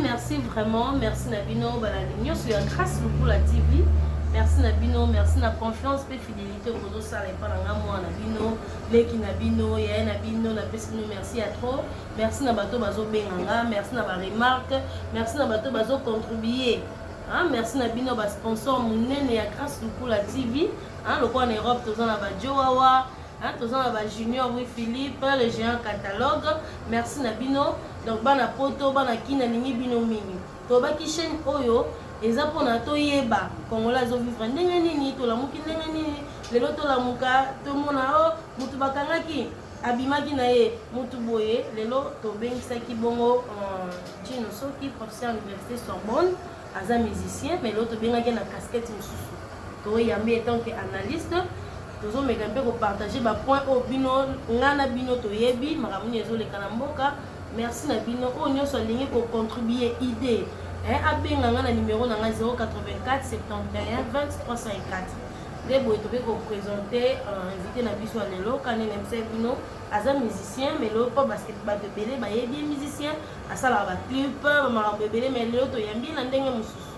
merci vraiment. Merci Nabino, Baladinho, sur la grâce pour la TV. Merci Nabino, merci na confiance et fidélité au réseau ça les pas dans moi Nabino, Leki Nabino, Yaya Nabino, na pesino merci à trop. Merci na bato bazo benganga, merci na ba remarque, merci na bato bazo contribuer. Hein, merci Nabino ba sponsor munene ya grâce pour la TV. Hein, le coin en Europe tous en ba Joawa, hein, tous en ba Junior oui Philippe, le géant catalogue. Merci Nabino. Donc bana poto bana kina ningi bino mingi. To ba ki chaîne oyo eza pona to yeba Congolais zo vivre ndenge nini to la muki ndenge nini lelo to la muka to mona o mutu bakangaki abimaki na ye mutu boye lelo to bengisaki bongo Gino Soki professeur à l'université Sorbonne aza musicien mais lelo to bengaki na casquette mususu to yambi étant que analyste tozo meka mpe ko partager ba point au bino ngana bino to yebi makamuni ezoleka na mboka. Merci Nabino o nyonso alingi ko contribuer idée. Abenga na numéro na 084 71 20 354. Les boy to be ko présenter invité na biso à lelo kané MC Bino aza musicien mais lo pas basketball de belé ba yebi musicien asala ba clip ba belé mais lelo to yambi na ndenge mususu.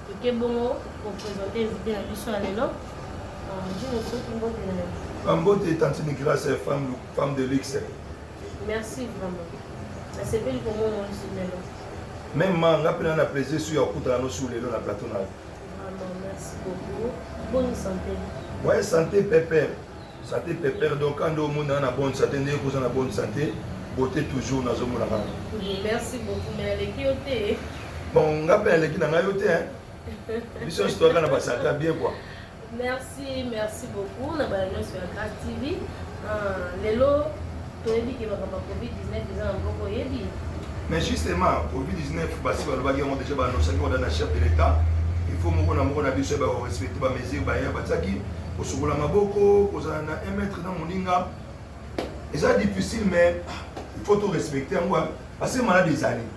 To ke bongo ko présenter invité na biso à lelo. Je ne sais pas mbote na. Mbote Tantine grâce femme de luxe. Merci vraiment. C'est belle pour moi aussi lelo. Même moi, je suis plaisir sur le plateau. Vraiment, merci beaucoup. Bonne santé. Oui, santé pépère. Santé pépère. Donc, quand on est en bonne santé, on est en bonne santé. Beauté toujours dans le monde. Merci beaucoup. Mais les qui bon, on appelle les qui n'ont pas été. Mission histoire qu'on a passé bien quoi. Merci, merci beaucoup. On a balayé sur la Grâce TV. Les lots, tu as dit que le Covid-19 est un peu yebi. Mais justement, Covid-19, parce que nous avons déjà annoncé qu'on a un chef de l'État, il faut respecter les mesures barrières, pour se rouler à Maboko, pour un mètre dans mon linga. Et c'est difficile, mais il faut tout respecter. Parce que malade des années.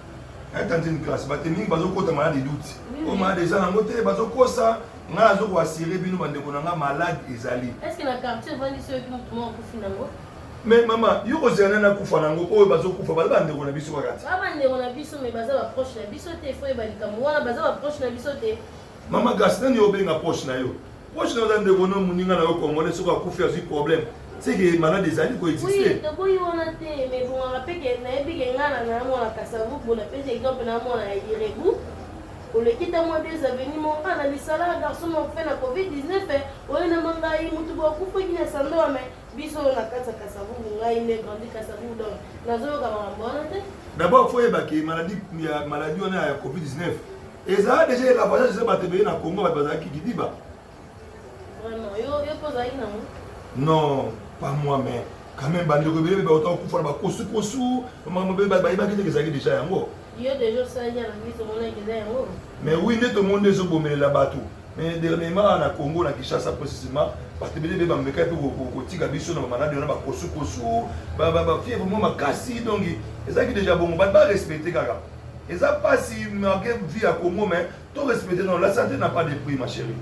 Quand une classe, il y a malade des doutes. Il y a des années, il y a malade des années. Est-ce que la quartier va dire ceux qui ont finalement? Mais maman, il y a des gens qui ont fait des choses qui ont fait des choses qui ont fait des choses mais baza ba proche na biso te foi ba likamu wana baza ba proche na biso te. Maman gasna ni obenga proche na yo. Proche na ndenge kono muninga na yo Congolais soko akufi azi problème. C'est que malade des années qui existent. Oui, to boyi wana te mais bon on rappelle que na ebi ke ngana na mona kasavu pour la pese exemple na mona irebu. Pour le quitter moi des avenues mon ana lisala garçon mon fait na Covid-19 on na mangai mutu bo kufa ki na sando mais biso na kasa kasavu ngai ne grandi kasavu donc nazo ka mambona te. D'abord il faut évacuer maladie on a Covid-19. Et ça déjà la voyage c'est battre na Congo ba bazaki kidiba. Vraiment yo pose aí non, pas moi mais quand même bande rebelle ba autant kufa ba kosu maman bébé ba iba ki déjà yango. Yo déjà ça y a la vie sur mon yango. Mais oui, tout le monde est au bomber là-bas tout. Mais dernièrement na Congo na Kinshasa précisément parce que bébé ba meka pe ko tiga biso na malade na ba kosu ba fièvre vraiment makasi donc et ça qui déjà bon ba respecter kaka. Et ça pas si marqué vie à Congo mais tout respecter non la santé n'a pas de prix ma chérie.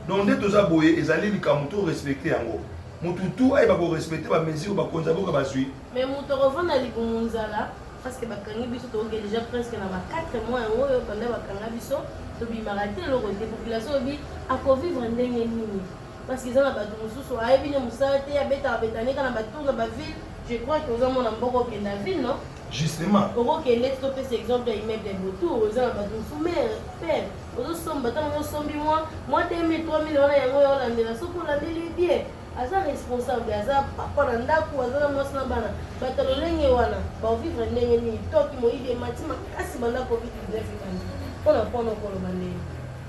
Donc dès tout ça boyer et allez likamuto respecter yango. Mutu tout ay ba ko respecter ba mesure ba konza ko ba suivre. Mais mutu revendre likonzala parce que bakangi biso to déjà presque na 4 mois oyo pendant bakanga biso to bimaka te loko te population bi ako vivre ndenge nini parce qu'ils ont la bato mususu ayebi ne musala te abeta betane kana batunga ba ville je crois que aux hommes na mboko ke na ville non justement oko ke net to pese exemple ya immeuble de Botour aux hommes bato musu mère père aux sommes batanga yo sombi moi 2000 3000 wana yango yo landela soko landeli bien aza responsable aza papa na ndako aza na mwasi na bana bato lolenge wana bavivre ndenge nini toki moyibi emati makasi banda Covid-19 ekandi mpona mpona okoloba ndenge.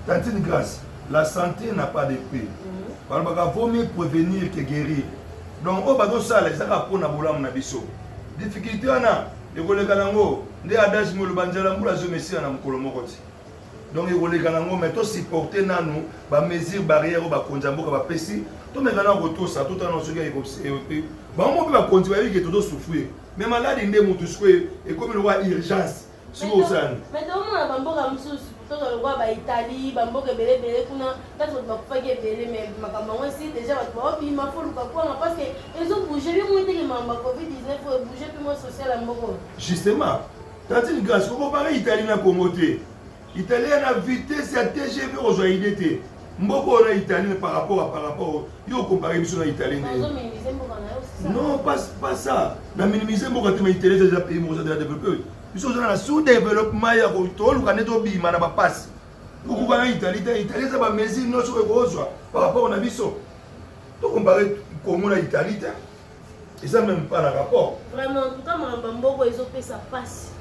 Tantine grâce, la santé n'a pas de prix. Il vaut mieux prévenir que guérir. Donc au bateau ça les aka pona bolamu na biso difficulté wana ekoleka nango nde adage mo lobanjala mbula zo messia na mokolo moko ti. Donc ekoleka nango mais to supporter nanu ba mesure barrière ba konza mboka ba pesi to mekana retour ça tout en soki et ba mo ba konzi ba yiki to souffrir mais malade nde mutu sque et comme le roi urgence sur osane mais to mo na bamboka mususu to le roi ba Italie bamboka belé kuna tato ba kufaki belé mais makambo aussi déjà ba ba bi ma folu ka kwa parce que ils ont bougé bien moins que mamba Covid-19 bouger plus moins social à mboko justement Tantine grâce, comment pareil Italien na Congo te. Italien a vitesse à TGV aux idées. Mboko on a italien par rapport yo comparer biso na italien. Non, pas ça. Na minimiser mboko te italien déjà pays mo déjà développé. Biso on a sous-développement ya ko to lu kaneto bi mana ba passe. Beaucoup ba italien ça ba mesure no so ko par rapport na biso. To comparer Congo na Italie et ça même pas le rapport. Vraiment en tout cas mboko ils ont fait ça passe.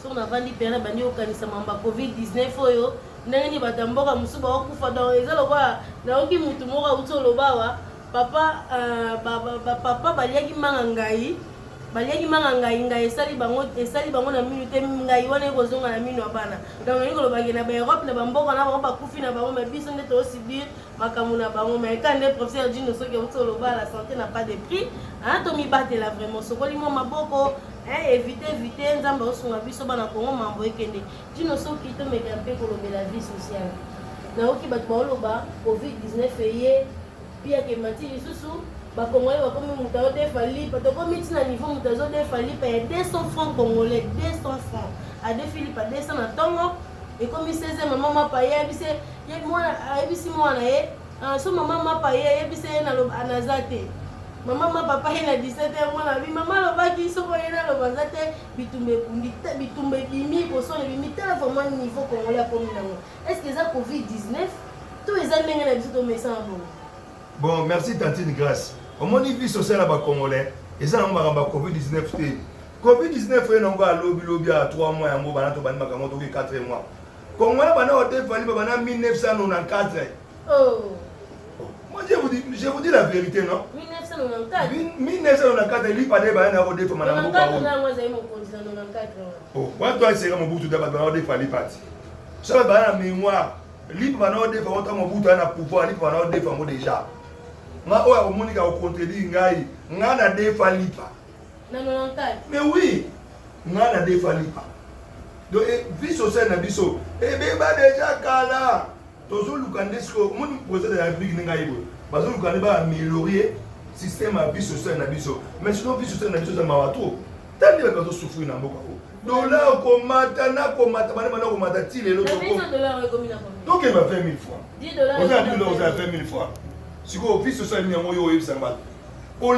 So on a vendu période bandi okanisa mamba Covid-19 oyo. Ndenge batamboka musuba okufa donc ezalo kwa naoki mutu moko utolobawa papa papa baliaki manga ngai esali bango na minute ngai wana ekozonga na minu abana donc ngi kolobaki na ba Europe na bamboka na bango bakufi na bango mais biso nde to subir makambo na bango mais quand le professeur Dino soki utoloba la santé n'a pas de prix hein to mi batela vraiment sokoli mo maboko éviter nzambe osunga biso bana Kongo mambo ekende Dino soki to meka mpe kolobela vie sociale na oki bato baoloba Covid-19 eye pia ke mati lisusu bakongolais bakomi mutu azodefa lipa tokomi ntina niveau mutu azodefa lipa ya 200 francs congolais 200 francs adefi lipa 200 na ntongo ekomi 16 mama mapa ye ayebisi mwana ye so mama mapa ye ayebisi ye naza te mama mapapa ye na 17 mwana bi mama alobaki soko ye naloba aza te bitumba ebimi posone ebimi tala vraiment niveau congolais akomi nango est ce que eza Covid-19 to eza ndenge na biso tomesa na bongo. Bon, merci Tantine Grâce. Au moins, il vit social à Congolais. Et ça, on va avoir Covid-19. Covid-19, on va à lobby à 3 mois, à Mobana, 4 mois. Congolais, on a en 1994. Oh! Moi, je vous dis la vérité, non? 1994. 1994, il n'y a pas de bain à rodé pour Madame Bokaro. Oh, moi, toi, c'est mon bout de rodé pour les partis. Ça va dans la mémoire. Libre va nous défendre autant mon bout de pouvoir, libre va nous défendre déjà. Nga oya omonika au contredire ngai nga na defa lipa na 94 mais oui nga na defa lipa donc vie sociale na biso e beba déjà kala tozo lukande sko mon président de la République ngai bo bazo lukande ba améliorer système à vie sociale na biso mais sinon vie sociale na biso za mawato tandi ba bazo souffrir na mboka ko dollar komata na komata bana bana komata ti lelo to donc il va faire 1000 fois 10 dollars on a fait 1000 fois. Si vous avez social media, vous avez fait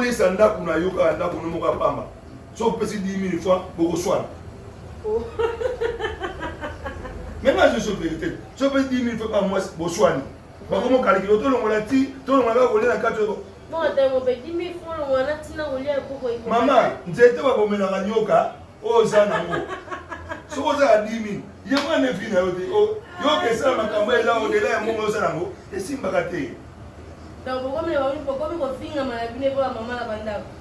les sanda pour nous yoka anda pour nous pamba. So peut 10 000 fois pour reçoivre. Maintenant je suis vérité. So peut 10 000 fois par mois pour soigner. Bah comment calculer tout le monde a dit, tout le monde a volé la carte. Non, attends, on peut 10 000 francs le mois là, tina volé pour quoi? Maman, n'était pas pour me la yoka. Oh ça n'a so vous avez 10 000. Il y a moins de filles là. Yo que ça ma campagne là au delà mon ça n'a pas. Et si m'bagaté.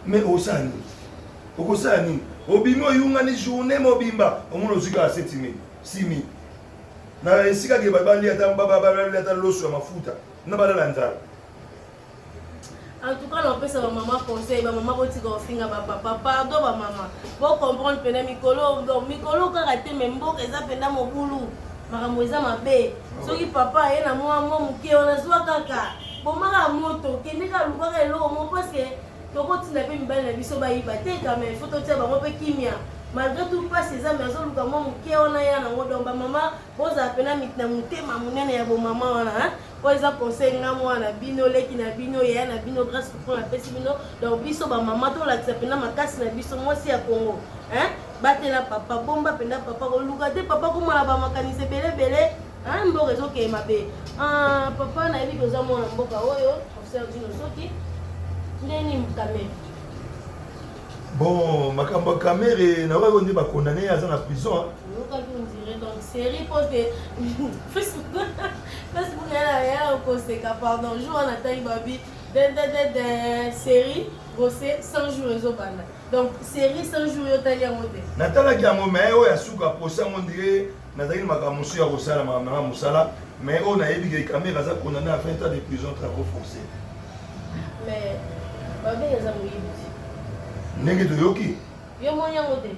Mais au sani, au sani, au bimo yungani journée mobimba, au moins aussi à 7 000, 6 000. Na esika ke babali ata baba ata loso mafuta, na bala lanzala. En tout cas, on peut savoir maman conseil, maman aussi qu'on finit papa, pardon maman. Pour comprendre que mikolo karaté même beau que ça penda mon boulot, maramoisa ma bé. Soki papa est na moi muke on a soit kaka. Bomaka moto kendeka lukaka eloko mo parce que tokotinda pe mibali na biso bayiba te quand même faut totia bango pe kimia malgré tout pas ces amis azoluka mo moke ona ya nango donc bamama boza pena mitna motema monene ya bomama wana po eza conseil nga mwana bino leki na bino ya na bino grâce pour la pesi bino donc biso bamama tolakisa pena makasi na biso mwasi ya Congo batela papa bomba penda papa koluka te papa komala bamakanisi ebelebele mboka ezokema be papa nayebi koza mwana mboka oyo professeur Dino soki ndeni mkamere bon makambo kamere na wako ndi bakondane aza na prison lokaki on dirait donc série poste Facebook ya okoseka pardon jour on attend babi de série bossé 100 jours ezobanda donc série 100 jours yotali yango te natalaki yango mais oyo asuka posa on dirait nazali makambo mosusu ya kosala makambo mosala mais on a éduqué caméra ça condamné à 20 ans de prison travaux forcés mais babe za moyibi ndenge toyoki yo monyango te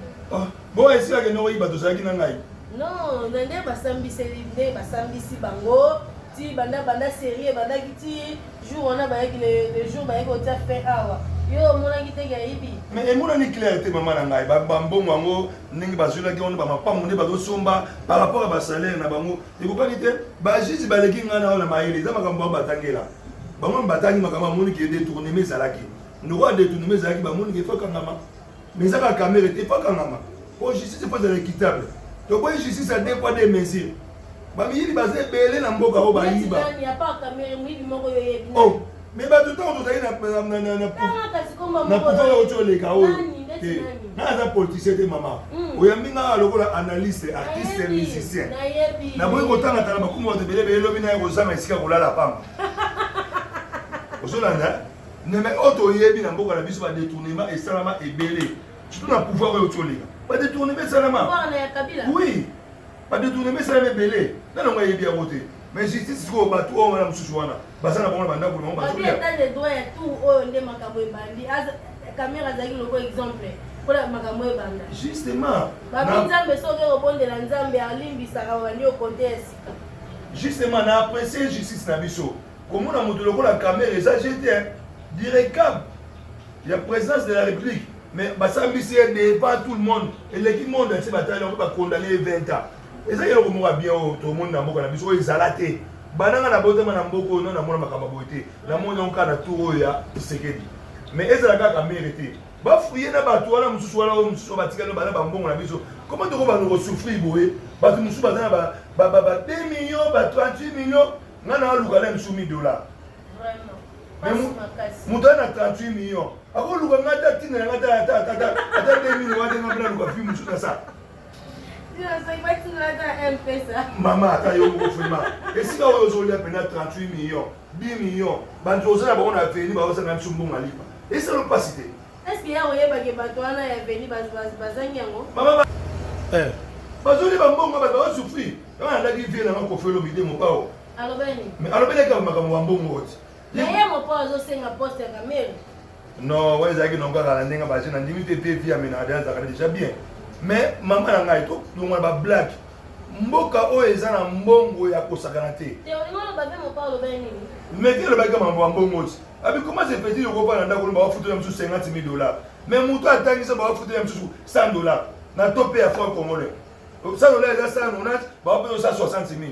bon esika ke noyi bato zalaki na ngai non nde basambisi bango ti banda série bandaki ti jour on a bayaki le jour bayaki otia fin awa Yo monaki te gaibi. Mais emonani clarté maman na ngai bambongo yango ndenge bazolaki wana bamapango nde bazosomba par rapport à basalaire na bango ekokani te bajuge baleki ngai na oyo na mayele eza makambo yango batangela bango batangi makambo amoni ke détournement ezalaki ndoko ya détournement ezalaki bamoni ke efo kangama mais ezaka camere te efo kangama po justice efo ezala équitable toboyi justice a deux poids deux mesures bamiyili baza ebele na mboka oyo bayiba mais bato ntango tozali na pouvoir oyo toleka oyo naza politicien te mama oyambi nga lokola analyste artiste musicien naboyi kotanga tala bakumu bato ebele elobi naye kozanga esika kolala pamba ozolanda mais oyo toyebi na mboka na biso badétournement esalama ebele surtout na pouvoir oyo toleka badétournement esalama oui badétournement esalama ebele nanongo ayebi yango te mais justice sikoyo bato oyo wana mosusu wana baza na bango na bandako na bango bazolia caméra azalaki loko exemple mpona makambo ebanda justement babinzambe soki obondela nzambe alimbisaka babandi okonte ya sika justement na apprécie justice na biso komona moto lokola caméra eza jete direcable ya présidence de la république mais basambisi ye devant tout le monde eleki monde ati batali yango bakondane 20 ans eza eloko moko ya bien oyo tomoni na mboka na biso oyo ezala te bananga na botema na mboka oyo namona makambo boye te namoni yango kaka na tour oyo ya Tshisekedi mais ezala kaka mere te bafuye na bato wana mosusu wana oyo mosusu batikali bana bambongo na biso comment toko banokosouffrir boye bato mosusu baza na ba 2 millions ba 38 millions nga na aluka na misu $1000 moto ana 38 millions akoluka nga ta tina na nga ata 2 millions wadenga mpena luka fi mosusu na sa mama ata yo moko vraiment esika oyo ozolia mpena 38 millions 10 millions bantu oza na bango na veni baozanga biso mbongo alipa esalo mpasi te bazoliba mbongo bato bazosouffrir yango nandaki vie nanga kofelo mide mopao mais alobeleka makambo ya mbongo oti non wana ezalaki nongo kaka na ndenge baje na ndimi te pe vie amenade azalaka déjà bien mais mama na ngai tolongwana bablake mboka oyo eza na mbongo ya kosakana te mais te alobaki mambo ya mbongo ti abi comment se fait-il okopa na ndako bawafutela mosusu $50,000 mais moto atangisa bawafutela mosusu $100 na to mpe ya fois congolais $100 eza 190 bawapesa 60 000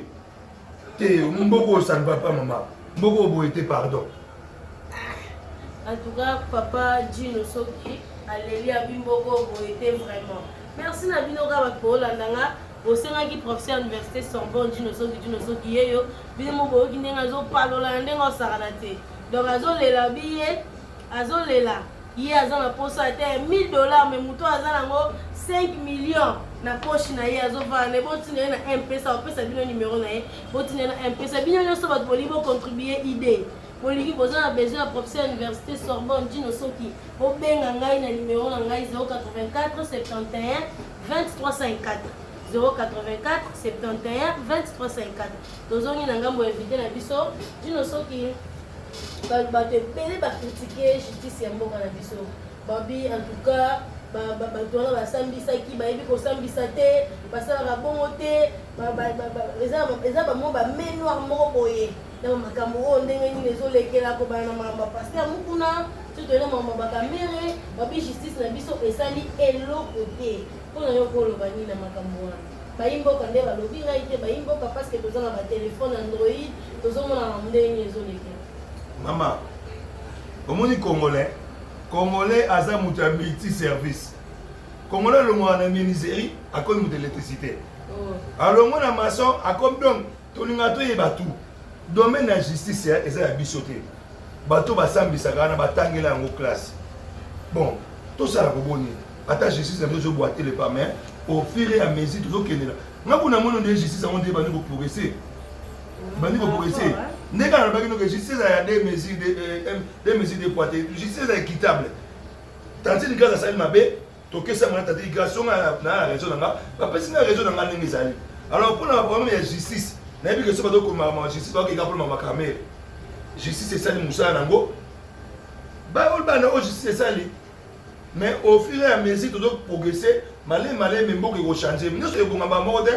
te mboko oyo ça ne va pas mama mboko oyo boye te pardon. En tout cas, papa Gino Soki, alléluia, bimboko, boété vraiment. Merci Nabino Gabako, Landanga, au Sénat qui professeur à l'université Sorbonne, Gino Soki, Yeyo, Bimo Boki, Nengazo, Palola, Nengo Saranate. Donc, Azo Lela, billet, Azo Lela, Yé Azan la poste a été $1000, mais Mouto Azan 5 millions. Na poche na ye azova ne botine na M-Pesa opesa bino numéro na ye botine na M-Pesa bino nyonso bato bolibo contribuer idée boliki boza na besoin ya professeur à l'université Sorbonne Gino Soki obenga ngai na numéro na ngai 084 71 23 54 084 71 23 54 tozongi na ngambo invité na biso Gino Soki bato ebele bacritique justice ya mboka na biso babi en tout cas bato wana basambisaki bayebi kosambisa te basalaka bongo te eza bamo bamenoir moko boye na makambo oyo ndenge nini ezolekela kobana na makambo ya paster mokuna surtout ena makambo bakamere babi justice na biso esali eloko te mpona yo koloba nini na makambo wana bayimboka nde balobi ngai te bayimboka parce que toza na batelefone android tozomona na ndenge ezolekela mama omoni Congolais aza mutu ya multi-service. Congolais longo na ministère akomi mutu électricité. Alongo na maçon akomi donc tolinga to yeba tout. Domaine na justice eza ya biso te. Bato basambisaka na batangela yango classe. Bon, tout ça la koboni. Ata justice na biso boiter le pas mais au fur et à mesure tozokendela. Ngakuna mono de justice on dit bani ko progresser. Bani ko progresser. N'est qu'à la justice a des mesures de poids, justice est équitable. Tandis que grâce à ça, il m'a dit, que ça m'a dit, grâce à la raison, parce que la raison dans la ligne. Alors, pour la première justice, n'a pas que ce soit comme ma justice, pas qu'il y a pour ma caméra. Justice, c'est ça, les moussas, nango. Bah, on va justice, c'est ça, mais au fur et à mesure, tu dois progresser, malé, même beaucoup qui vont changer. Nous, c'est le mort.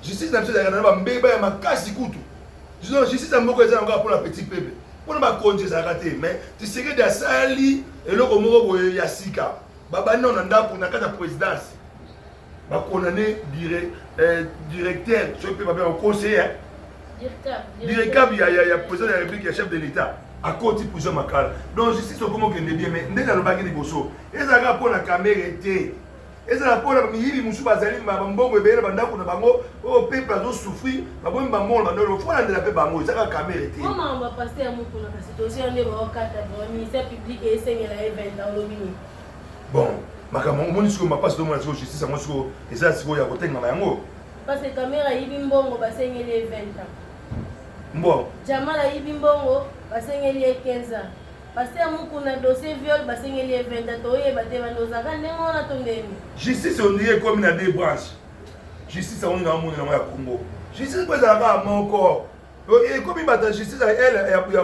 Justice, n'a pas de mbeba, ma casse, écoute. Justice à Moko est encore pour la petite peuple. mpona bakonzi ezalaka te mais Tshisekedi asali eloko moko boye ya sika babandi na ndako na kati ya présidence bakondane directeur soki mpe babe conseiller directeur ya président de la république ya chef de l'état akoti prison makala donc justice okoma okende bien mais nde nalobaki liboso ezalaka mpona kamere te ezala mpona miyibi mosusu bazali bambongo ebele na bandako na bango oyo peuple azosouffrir babomi bambongo na bandolo fo landela mpe bango ezaka kamere te omamba paster ya mokuna kasi dossier nde baokata ministère public esengela eventa olobini bon makambo omoni sikoyo mapasi tomona sikoyo justice yango sikoyo eza sikoyo ya kotengama yango parce que kamera yibi mbongo basengeli eventa bon jamala yibi mbongo basengeli 15 ans paster mokuna dossier viol basengeli eventa toyeba te bandozaka ndenge wana to ndeni justice ondire ekomi na deux branches justice yango na omoni nango ya congo justice mpo ezalaka moko ekomi bato justice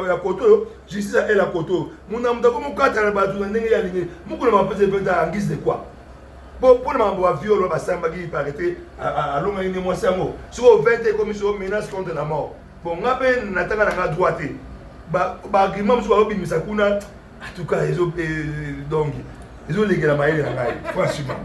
ya koto oyo justice ya ele ya koto oyo muna moto akomi okatana bato na ndenge ya lingeli mokuna bapesa eventa en guise de quoi mpona makambo ya viol basambaki parete alongaki nde mwasi yango sikoyo 20 ekomi sikoyo menace contre la mort bon nga mpe natanga nanga droit te baargument mosusu bazobimisa kuna en tout cas donc ezolegela mayele na ngai franchement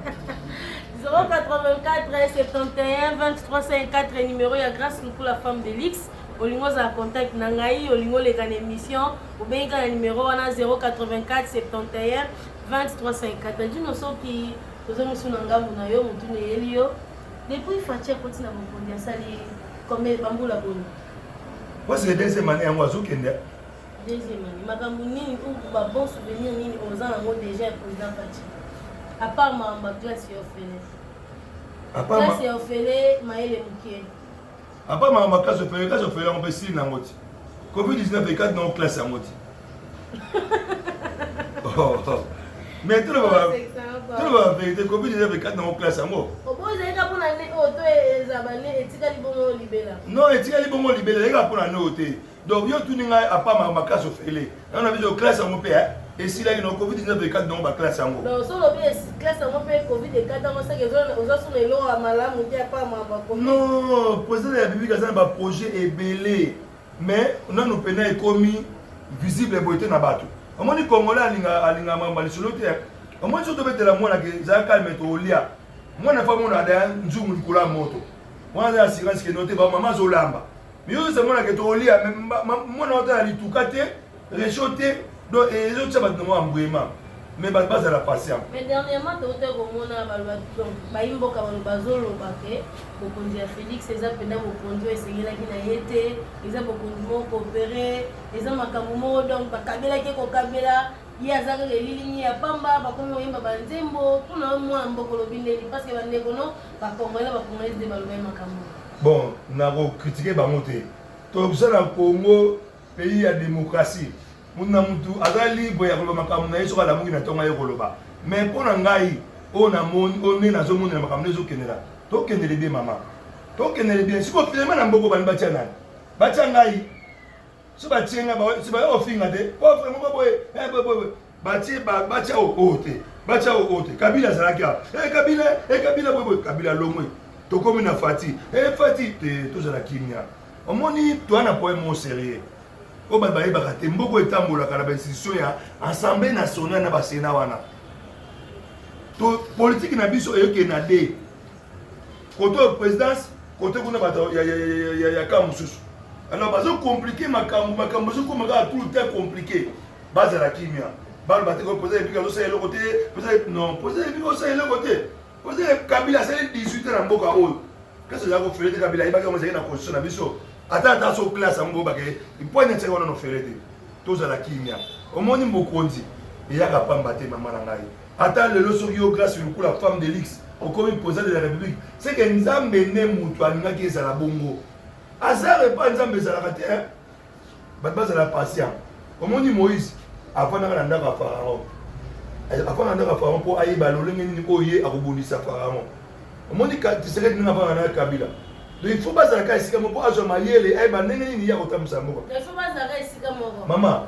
084 71 23 54 numéro ya grâce pour la femme de l'X olingo za contact na ngai olingo leka na émission obenga na numéro wana 084 71 23 54 dino soki tozomisu na ngambu na yo mutu na yeli yo depuis fatia koti na mokondi asali comme bambula boni parce que deuxième année yango azokende deuxième année makambo nini ou ba bon souvenir nini oza nango déjà président fatia à part ma classe ya ofele classe ya ofele maele mukie à part ma classe ofele yango mpe sili nango ti covid-19 ekati nango classe yango ti mais tout le vérité covid-19 ekati nango classe yango obozalika mpona oyo to ezaba ne etikali bongo libela non etikali bongo libela ezalika mpona ne oyo te donc yo tuni ngai apart ma classe ofele yango na biso classe yango mpe esilaki na covid-19 ekati nango baklasse yango donc solobi classe yango mpe covid ekati yango seke ozosuna eloko ya malamu te apart mabakomi non président ya biblique aza na baprojet ebele mais nanu mpena ekomi visible boye te na bato omoni congolais alinga mamba lisolo te omoni so tobetela mwana ke ezala kalme tolia mwana fa mona ada nzungu likolo ya moto mwana aza assurance ke no te bamama azolamba miyosa mwana ke tolia mwana otala lituka te recho te donc ezotia bato nango ambwema mais bato bazala patient mais dernièrement tote komona bayimboka bano bazoloba ke bokonzi ya félix eza mpenda bokonzi oyo esengelaki na ye te eza bokonzi moko coopere eza makambo moko donc bakabelaki kokabela ye aza kaka elilingi ya pamba bakomi koyemba banzembo mpona mwana mboko lobi ndeni parce que bandeko no bakongolais nde balobai makambo bon nakokritike bango te toza na congo pays ya démocratie muna mutu aza libre ya koloba makambo na ye soki alamuki na ntongo ye koloba mais mpo na ngai oyo namoni oyo nde nazomonela makambo nde ezokendela tokendele bien mama tokendele bien sikoyo filema na mboko bani batya nani batya ngai so batie ngai sibaya ofinga te pofre moko boye batya oyo te batya oyo te kabila azalaki awa kabila boye kabila longwe tokomi na fati fati te tozala kimia omoni toa na poème mo sérieux oyo bato bayebaka te mboko etambolaka na bainstitution ya assemblée nationale na basena wana politike na biso eyoki na de kote oyo présidence kote kuna bato ya ka mosusu alors bazokomplike makambo ezokoma kaka tout le temps compliqué bazala kimia baloba te président epiki azosala eloko te non président epiki osala eloko te président kabila asali 18 na mboka oyo kasi ozala kofele te kabila ayebaki yango ezali na constitution na biso ata so classe yango bake ipoine ntiaka wana nofele te tozala kimia omoni mokonzi eyaka pamba te mama na ngai ata lelo soki yo grâce lokula femme de l'X okomi président de la république c'est que nzambe nde moto alingaki ezala bongo aza repa nzambe ezalaka te bato bazala patient omoni moïse afandaka na ndako ya pharaon afandaka na ndako ya pharaon mpo ayeba lolenge nini oyo ye akobundisa pharaon omoni Tshisekedi ndenge afandaka na kabila donc il faut bazalaka esika moko azwa mayele ayeba ndenge nini ya kotambusa mboka mama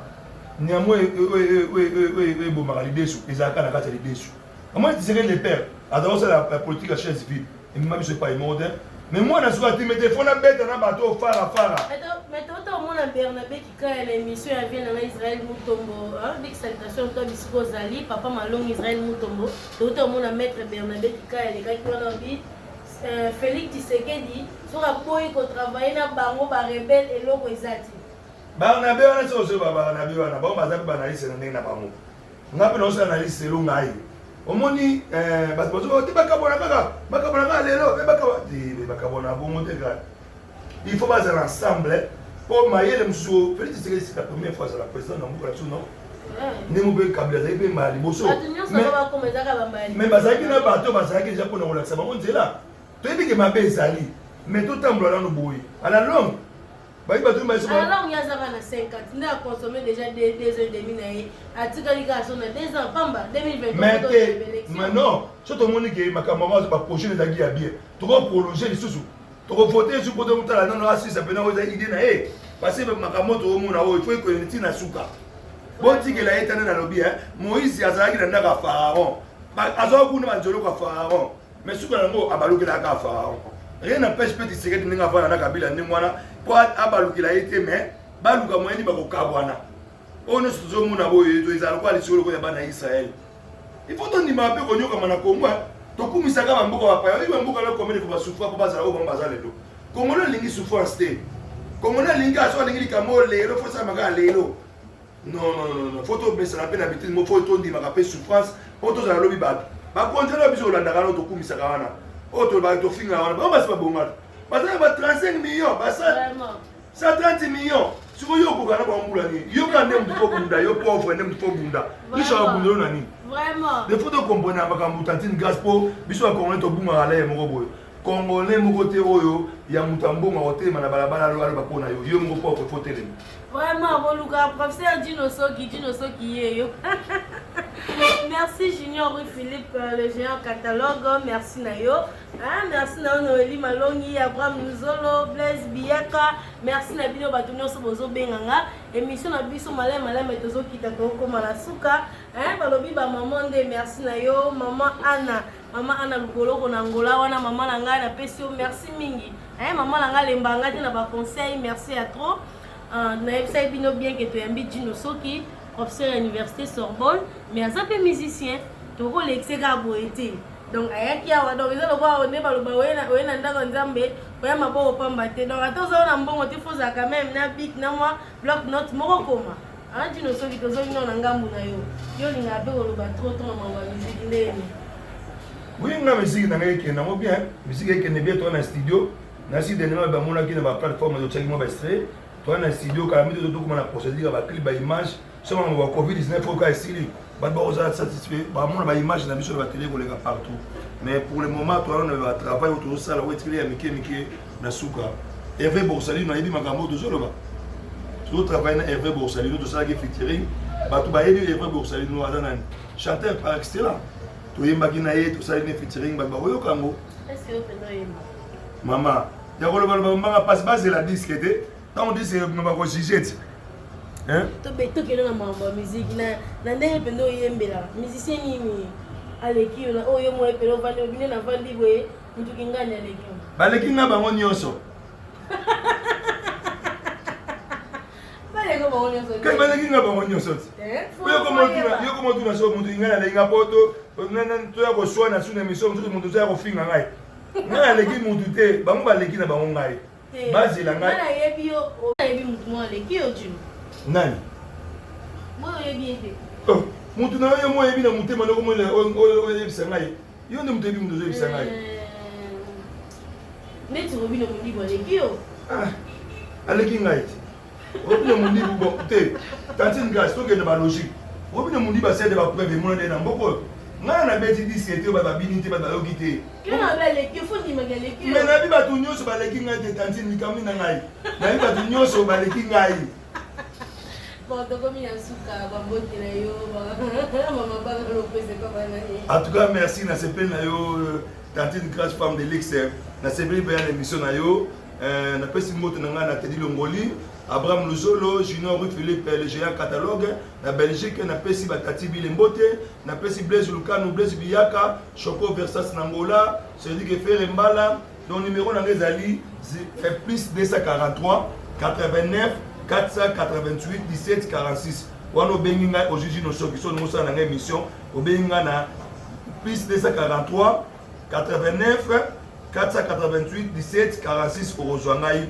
nyamo oyo ebomaka lidesu ezalaka na kati ya lidesu omoni Tshisekedi le père azala kosala politique ya chaise vide emema biso epai mode Mais moi, je suis à me téléphone à bête, un bateau, fara. Mais toi, mon Bernabé qui crée l'émission à Vienne en Israël Moutombo, avec salutation, toi, Bissiko Zali, papa Malong Israël Moutombo, toi, mon maître Bernabé qui crée les gars qui ont envie, Félix Tshisekedi, sur la boy qui travaille dans Bango, rebelle et l'eau Ezati. Barnabé, on a sauvé Barnabé, on a bon, on a analysé le Bango. On a pensé analyser le Ngaï. Au moins, il y faut pas ensemble pour mailler les moussous. C'est la première fois que la présidente n'a pas de câble. Mais bazaki na bateau bazaki déjà pour nous relaxer. On dit là, tu dis que ma belle Zali, mais tout temps dans nos bouilles. À la longue, alors il y a 50, on a consommé déjà 2 heures et demie. À Tigalication, on a 2 ans, Pamba, 2020. Mais non, si tout le monde qui est ma camarade, va projeter les aguilles à bien. Tu vas prolonger les sous. Tu vas voter sur le côté de la non-assise, ça peut nous aider. Parce que ma camarade, il faut que tu aies souka. Bon, tu que la été dans le lobby, Moïse, il y a un pharaon. Azo kuna manjolo kwa pharaon. Mais souka nango abaluki la ka pharaon. Rien n'empêche petit secret ninga vana na kabila ni mwana po abaluki la été mais baluka moyeni bakokabwana. Ono suzo muna boye to ezala kwa lisolo ko ya bana Israël. Il faut ton ndima pe konyoka mana Kongo. Tokumisa kama mboka wa pa. Iwe mboka lo komene ko basufwa po bazala ko bamba zalelo. Kongo lo lingi souffrance te. Kongo lo lingi aso lingi kamo lelo fo sa maga lelo. Non. Faut que ça rappelle l'habitude, il faut que tu aies souffrance. Faut que tu aies lobby bad. Par contre, tu as besoin de la tu as besoin de parce que 35 millions, 130 millions. Si vous avez vraiment. Il faut comprendre que tu as pour Congolais mokote oyo ya mutambo maote mana balabala lo alo bakona yo moko pauvre faut télé. Vraiment Boluka professeur Dino Soki yeyo. Merci Junior Rue Philippe le géant catalogue, merci Nayo. Merci na Noélie Malongi, Abraham Nuzolo, Blaise Biaka, merci na bino batunyo so bozo benganga. Émission na biso malema tozo kita ko malasuka. Balobi ba maman de merci Nayo, maman Anna Lukolo na Angola wana maman nanga na pesio merci mingi. Maman nanga lembanga te na ba conseil, merci à trop. Na website bino bien que tu aimes Dino Soki, professeur à l'université Sorbonne, mais un peu musicien, tu vois l'excès boété. Donc ayaki awa donc ils ont voir on est baloba wena ndako nzambe oya maboko pambate. Donc atozo na mbongo te foza quand même na big na moi bloc note moko koma. Dino Soki tozo ino na ngambu na yo. Yo linga be oloba trop mama musique ndeni. Oui, na musique na ngeke na mo bien, musique qui ne bien toi na studio, na si dernièrement ba mona ki na ba plateforme de check mo ba extrait. Toi na studio quand même tout comme la procédure ba clip ba image, seulement on va Covid-19 faut ka style. Ba ba satisfait, ba mona ba image na biso ba télé ko lega partout. Mais pour le moment toi on va travailler autour de ça la wetikili ya mike na suka. Hervé Borsali na yebi makambo de zolo ba. Tout travail na Hervé Borsali tout ça qui featuring, ba tout ba yebi Hervé Borsali no adana chanteur par excellence. Tu yemba kinaye tout ça ni featuring ba oyo kango. Est-ce que vous faites yemba? Maman, ya ko lo ba passe base la disque de. Tant on dit c'est nous va juger. Hein? To beto ke na mamba musique na ndenge pendo yembela. Musicien nini aleki na oyo mo epelo vandi obine na vandi boye mutu kingani aleki. Baleki nga bango nyonso. Baleki bango nyonso. Ke baleki nga bango nyonso. Yo komo tuna so mutu kingani aleki nga poto nana to ya ko swana suna mission mutu to ya ko finga ngai. Nga aleki mutu te bango baleki na bango ngai. Basi la ngai. Na yebi yo, na yebi mutu mo aleki yo jinu. Nani? Mo yebi ete. Oh, mutu na yo mo yebi na mutema loko mo o yebi sangai. Yo ne mutu yebi mutu yebi sangai. Neti robi no mundi bo aleki yo. Aleki ngai. Robi no mundi bo te. Tantine gas to ke na ba logique. Robi no mundi ba sede ba preuve mo na mboko. Nga na beti disque ba bini te ba yoki te. Yo na ba leki fo ndi magaleki yo. Mais na bi ba tu nyoso ba leki ngai te tantine mikami na ngai. Na bi ba tu nyoso ba leki ngai. Bon, donc comme il y a un souka, bambote na yo, maman ba na lopese pa ba na ni. En tout cas, merci na sepel na yo tantine grâce femme de l'ex. Na sepel ba l'émission na yo. Na pesi moto na nga na Teddy Longoli. Abraham Luzolo, Junior Rue Philippe, le géant catalogue, na Belgique, na Pesi Batati Bilembote, na Pesi Blaise Lukano, Blaise Biaka, Choco Versas Nangola, celui qui fait Mbala, donc numéro na ngezali plus 243 89 488 17 46 wana obengi ngai ojuji no soki so nomosala na ngai émission obengi ngai na plus 243 89 488 17 46 okozwa ngai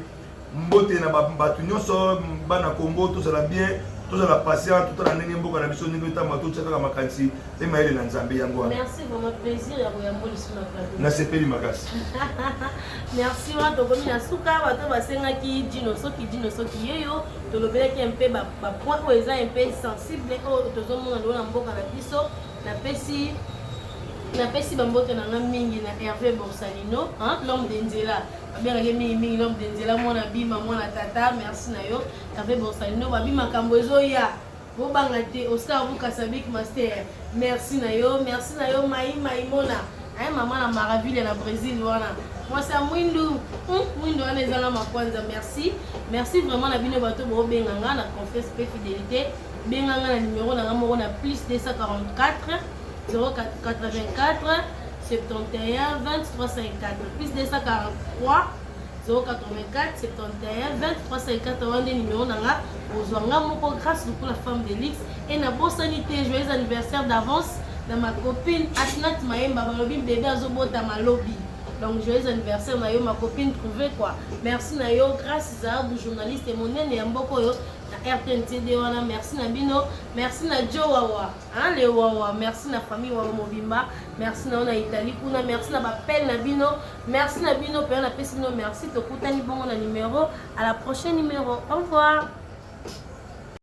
mbote na bato nyonso bana Congo tozala bien tozala patient totala ndenge mboka na biso ndenge etamba totia kaka makanisi emayele na nzambe yango wana. Merci vraiment plaisir ya koyambola sur na plateau. Nasepeli makasi. Merci wa tokomi na suka bato basengaki dino soki yeyo tolobelaki un peu ba point oyo eza un peu sensible oyo tozomona lelo na mboka na biso napesi bambote na nga mingi na Hervé Borsalino, l'homme de Nzela. Babengaki mingi l'homme de Nzela mwana bima mwana tata, merci na yo Hervé Borsalino babi makambo ezoya bobanga te Oscar Bukasabik master, merci na yo Maimona mama na Maraville na Brésil wana mwasa mwindu wana ezanga makwanza. Merci vraiment na bino bato bobenganga na confiance pe fidélité benganga na numéro na nga moko na plus 244 084 71 23 54 plus 243 084 71 23 54 wande numéro nanga ozwanga moko grâce pour la femme de Lix et na bosanité joyeux anniversaire d'avance na ma copine Atnat Maemba balobi bébé azobota malobi. Donc joyeux anniversaire na yo ma copine trouvé quoi. Merci na yo grâce à vous journaliste et monene ya mboko yo na RTNTD wana. Merci na bino, merci na Joe Wawa le Wawa, merci na famille Wawa Mobimba, merci na ona Italie kuna, merci na bapel na bino, merci na bino pe na pesi bino, merci tokutani bongo na numéro, à la prochaine numéro, au revoir.